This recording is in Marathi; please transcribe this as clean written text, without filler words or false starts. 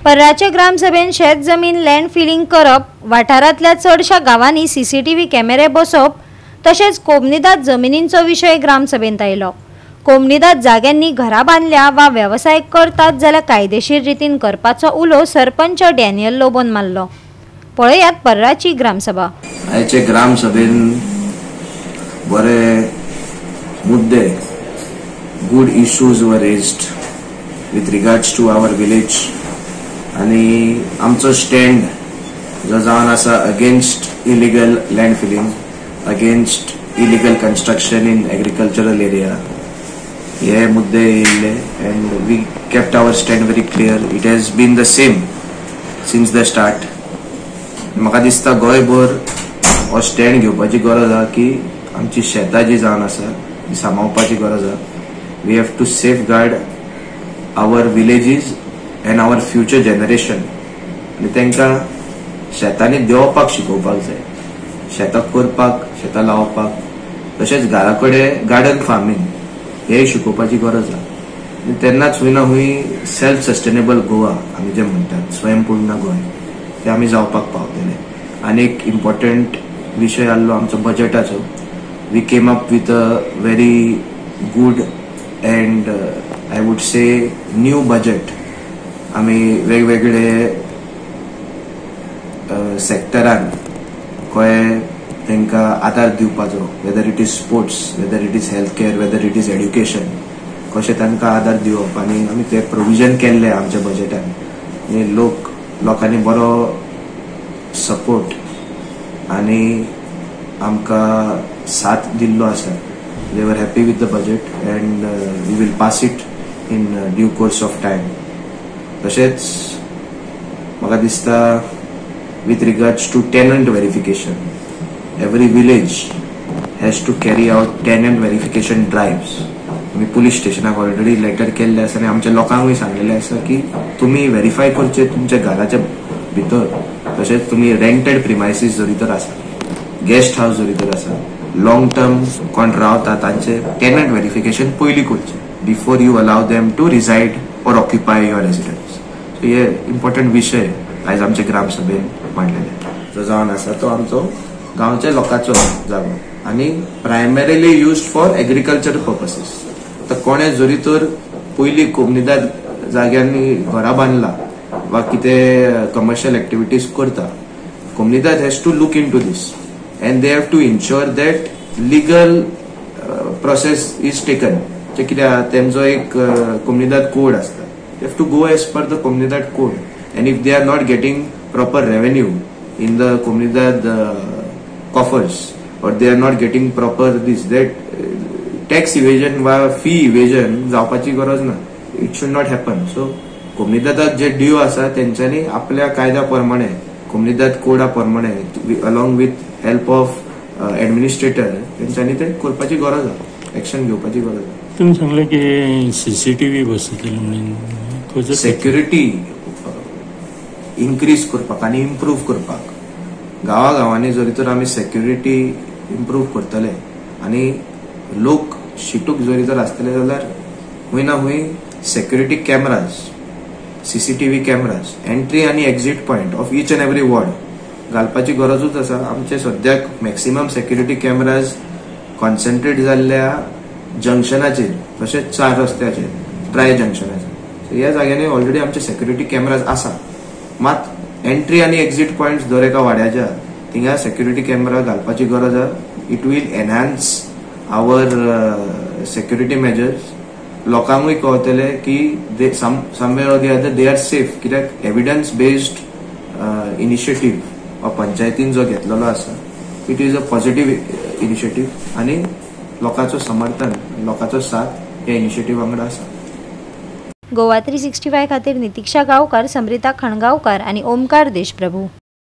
पर्राचे ग्रामसभेन शेत जमीन लँड फिलिंग करप, वाठारांतल्या चडशा गावांनी सीसीटीव्ही कॅमेरे बसप तशेंच कोमनिदाद जमिनींचो विशय ग्रामसभेंत आयलो। कोमनिदाद जाग्यांनी घरां बांधल्या वा व्यवसाय करतात जाल्यार कायदेशीर रितीन करपाचो उलो सरपंच डॅनियल लोबोन मारलो। पळयात पर्राची ग्रामसभा। आयचे ग्रामसभेन बरे मुद्दे, गुड इश्यूज वर raised with regards to our village आणि आमचो स्टँड जो जावन आसा against illegal land filling, against illegal construction in agricultural area, हे मुद्दे येयल्ले and we kept our stand very clear. It has been the same since the start. म्हाका दिसता गोंयभर हो स्टँड घेवपाची गरज आहा की आमची शेतां जी जावन आसा ती सांबाळपाची गरज आहा। We have to safeguard our villages and our future generation. आणि तांकां शेतांनी देंवपाक शिकोवपाक जाय, शेतां करपाक, शेतां लावपाक, तशेंच घरा कडेन गार्डन फार्मिंग हे शिकोवपाची गरज आहा। आणि तेन्नाच हुंय ना हुंय सेल्फ सस्टेनेबल गोवा आमी जे म्हणटात, स्वयंपूर्ण गोंय, ते आमी जावपाक पावतले। आनी एक इम्पॉर्टंट विशय आसलो आमचो बजेटाचो। We came up with a very good and I would say new budget. आमी वेगवेगळे सेक्टरान कळे तांकां आदार दिवपाचो, whether it is sports, whether it is health care, whether it is education, कशें तांकां आदार दिवप आनी आमी ते प्रोविजन केल्ले आमच्या बजेटान। आनी लोकांनी बरो सपोर्ट आनी आमकां साथ दिल्लो आसा। They were happy with the budget and we will pass it in due course of time. तशेंच म्हाका दिसता with regards to tenant verification, every village has to carry out tenant verification drives. आमी पुलीस स्टेशनाक ऑलरेडी लेटर केल्ले आसा आनी आमच्या लोकांकूय सांगलेले आसा की तुमी व्हेरीफाय करचे तुमच्या घराच्या भितर, तशेंच तुमी रेंटेड प्रिमायसीस जरी तर आसा, गेस्ट हाऊस जरी तर आसा, लॉंग टर्म कोण रावता तांचे टेनंट व्हेरिफिकेशन पयलीं करचें before you allow them to reside or occupy your residence. So हे इम्पॉर्टंट विशय आयज आमचे ग्रामसभेन मांडलेले। जो जावन आसा तो आमचो गांवच्या लोकांचो जागो आनी प्रायमरीली यूज्ड फॉर एग्रीकल्चर पर्पसीस। आतां कोणे जरी तर पयलीं कोमनिदाद जाग्यांनी घरां बांदला वा कितें कमर्शियल एक्टिविटीज करता, कोमनिदाद has to look into this and they have to ensure that legal process is taken. कित्याक तेंचो एक कोमनिदाद कोड आसता, they have to go as per the कोमनिदाद code, and if they are not getting proper revenue in the कोमनिदाद coffers or they are not getting proper that tax evasion वा fee evasion जावपाची गरज ना, it should not happen. So कोमनिदादाक जे ड्यू आसा तेंच्यांनी आपल्या कायद्या प्रमाणे कोमनिदाद कोडा प्रमाणे along with help of administrator तेंच्यांनी ते करपाची गरज आहा, एक्शन घेवपाची गरज आहा। तुम्ही सांगले की सीसीटीव्ही बसयतले म्हणून सेक्युरिटी इन्क्रीज करपाक आनी इम्प्रूव करपाक गांवांनी जरी तर आमी सेक्युरिटी इम्प्रूव करतले आनी लोक शिटूक जरी तर आसतले जाल्यार हुंय ना हुंय security cameras, CCTV cameras, entry आनी exit point of each and every ward घालपाची गरजूच आसा। आमचे सद्याक मॅक्सिमम सेक्युरिटी कॅमेराज कॉन्सन्ट्रेट जाल्ल्या जंक्शनाचेर, तशेंच 4 रस्त्याचेर, ट्राय जंक्शनाचेर, ह्या जाग्यांनी ऑलरेडी आमचे सेक्युरिटी कॅमेराज आसा। मात एंट्री आनी एक्झिट पॉइंट्स दर एका वाड्याच्या थिंगा सेक्युरिटी कॅमेरा घालपाची गरज आहा। It will enhance our security measures. लोकांकूय कळटले की some way or the other they are safe, कित्याक एविडन्स बेस्ड इनिशिएटिव्ह पंचायतीन जो घेतलेलो आसा, it is a positive initiative आनी लोकांचो समर्थन, लोकांचो साथ ह्या इनिशिएटिव्ह वांगडा आसा। गोवा 365 खातीर नितीक्षा गांवकार, समृता खणगांवकार आनी ओमकार देशप्रभू।